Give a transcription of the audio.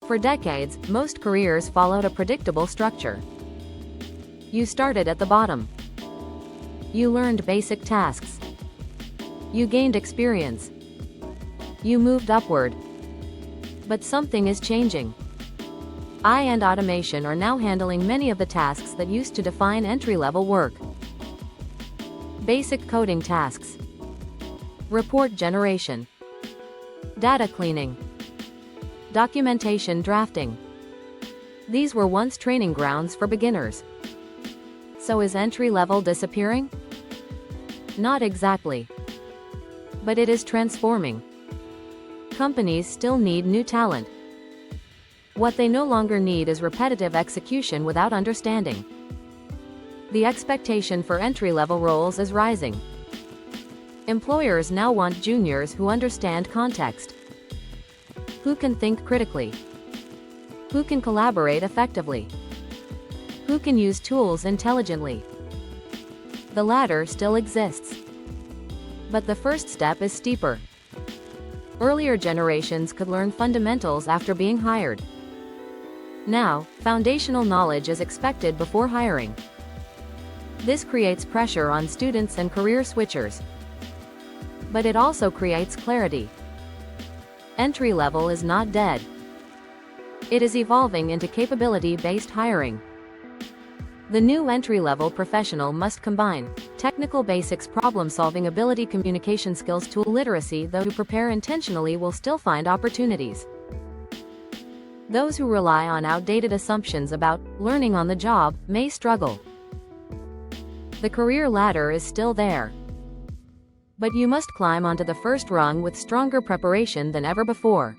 For decades, most careers followed a predictable structure. You started at the bottom. You learned basic tasks. You gained experience. You moved upward. But something is changing. AI and automation are now handling many of the tasks that used to define entry-level work. Basic coding tasks. Report generation. Data cleaning. Documentation drafting. These were once training grounds for beginners. So is entry-level disappearing? Not exactly. But it is transforming. Companies still need new talent. What they no longer need is repetitive execution without understanding. The expectation for entry-level roles is rising. Employers now want juniors who understand context, who can think critically, who can collaborate effectively, who can use tools intelligently. The latter still exists. But the first step is steeper. Earlier generations could learn fundamentals after being hired. Now, foundational knowledge is expected before hiring. This creates pressure on students and career switchers. But it also creates clarity. Entry level is not dead. It is evolving into capability-based hiring. The new entry-level professional must combine technical basics, problem-solving ability, communication skills, tool literacy. Those who prepare intentionally will still find opportunities. Those who rely on outdated assumptions about learning on the job may struggle. The career ladder is still there. But you must climb onto the first rung with stronger preparation than ever before.